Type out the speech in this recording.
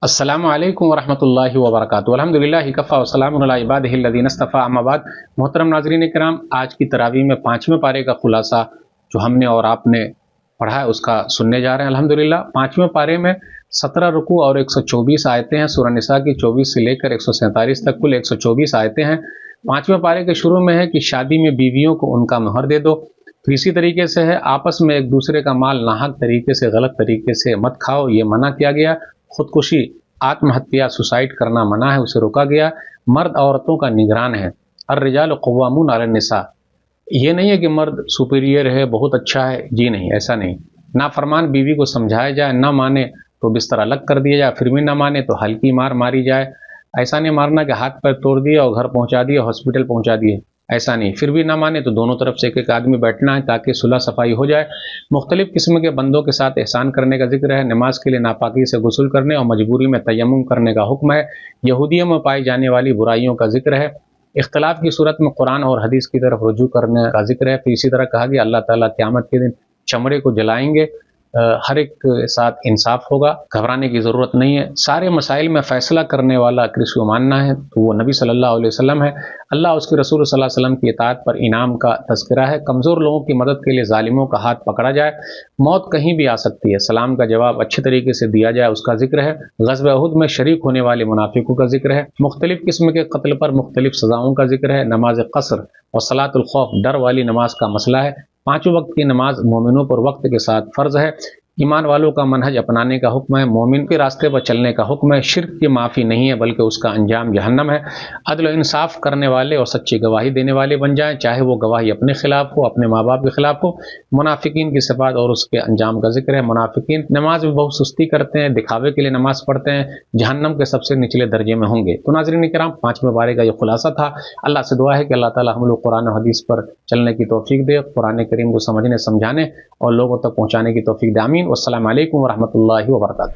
السلام علیکم ورحمۃ اللہ وبرکاتہ۔ الحمدللہ کفا وسلام علی عبادہ الذین اصطفیٰ، اما بعد۔ محترم ناظرین کرام، آج کی تراویح میں 5ویں پارے کا خلاصہ جو ہم نے اور آپ نے پڑھا ہے اس کا سننے جا رہے ہیں الحمدللہ۔ 5ویں پارے میں 17 رکوع اور 124 آیتیں ہیں۔ سورہ نساء کی 24 سے لے کر 147 تک کل 124 آیتیں ہیں۔ 5ویں پارے کے شروع میں ہے کہ شادی میں بیویوں کو ان کا مہر دے دو۔ پھر اسی طریقے سے ہے آپس میں ایک دوسرے کا مال ناحق طریقے سے غلط طریقے سے مت کھاؤ، یہ منع کیا گیا۔ خودکشی آتم ہتیا سوسائڈ کرنا منع ہے، اسے روکا گیا۔ مرد عورتوں کا نگران ہے۔ الرجال قوامون علی النساء، یہ نہیں ہے کہ مرد سپیریئر ہے، بہت اچھا ہے، جی نہیں، ایسا نہیں۔ نافرمان بیوی کو سمجھایا جائے، نہ مانے تو بستر الگ کر دیا جائے، پھر بھی نہ مانے تو ہلکی مار ماری جائے۔ ایسا نہیں مارنا کہ ہاتھ پیر توڑ دیا اور گھر پہنچا دیا، ہاسپٹل پہنچا دیے، ایسا نہیں۔ پھر بھی نہ مانے تو دونوں طرف سے ایک آدمی بیٹھنا ہے تاکہ صلح صفائی ہو جائے۔ مختلف قسم کے بندوں کے ساتھ احسان کرنے کا ذکر ہے۔ نماز کے لیے ناپاکی سے غسل کرنے اور مجبوری میں تیمم کرنے کا حکم ہے۔ یہودیوں میں پائی جانے والی برائیوں کا ذکر ہے۔ اختلاف کی صورت میں قرآن اور حدیث کی طرف رجوع کرنے کا ذکر ہے۔ پھر اسی طرح کہا گیا اللہ تعالیٰ قیامت کے دن چمڑے کو جلائیں گے، ہر ایک کے ساتھ انصاف ہوگا، گھبرانے کی ضرورت نہیں ہے۔ سارے مسائل میں فیصلہ کرنے والا کسی کو ماننا ہے تو وہ نبی صلی اللہ علیہ وسلم ہے۔ اللہ اس کے رسول صلی اللہ علیہ وسلم کی اطاعت پر انعام کا تذکرہ ہے۔ کمزور لوگوں کی مدد کے لیے ظالموں کا ہاتھ پکڑا جائے۔ موت کہیں بھی آ سکتی ہے، سلام کا جواب اچھے طریقے سے دیا جائے، اس کا ذکر ہے۔ غزوہ احد میں شریک ہونے والے منافقوں کا ذکر ہے۔ مختلف قسم کے قتل پر مختلف سزاؤں کا ذکر ہے۔ نماز قصر اور صلاۃ الخوف ڈر والی نماز کا مسئلہ ہے۔ 5 وقت کی نماز مومنوں پر وقت کے ساتھ فرض ہے۔ ایمان والوں کا منہج اپنانے کا حکم ہے۔ مومن کے راستے پر چلنے کا حکم ہے۔ شرک کی معافی نہیں ہے بلکہ اس کا انجام جہنم ہے۔ عدل و انصاف کرنے والے اور سچی گواہی دینے والے بن جائیں، چاہے وہ گواہی اپنے خلاف ہو، اپنے ماں باپ کے خلاف ہو۔ منافقین کی صفات اور اس کے انجام کا ذکر ہے۔ منافقین نماز میں بہت سستی کرتے ہیں، دکھاوے کے لیے نماز پڑھتے ہیں، جہنم کے سب سے نچلے درجے میں ہوں گے۔ تو ناظرین کرام، 5ویں پارے کا یہ خلاصہ تھا۔ اللہ سے دعا ہے کہ اللہ تعالی ہم لوگ قرآن و حدیث پر چلنے کی توفیق دے، قرآن کریم کو سمجھنے سمجھانے اور لوگوں تک پہنچانے کی توفیق دے، آمین۔ والسلام علیکم ورحمۃ اللہ وبرکاتہ۔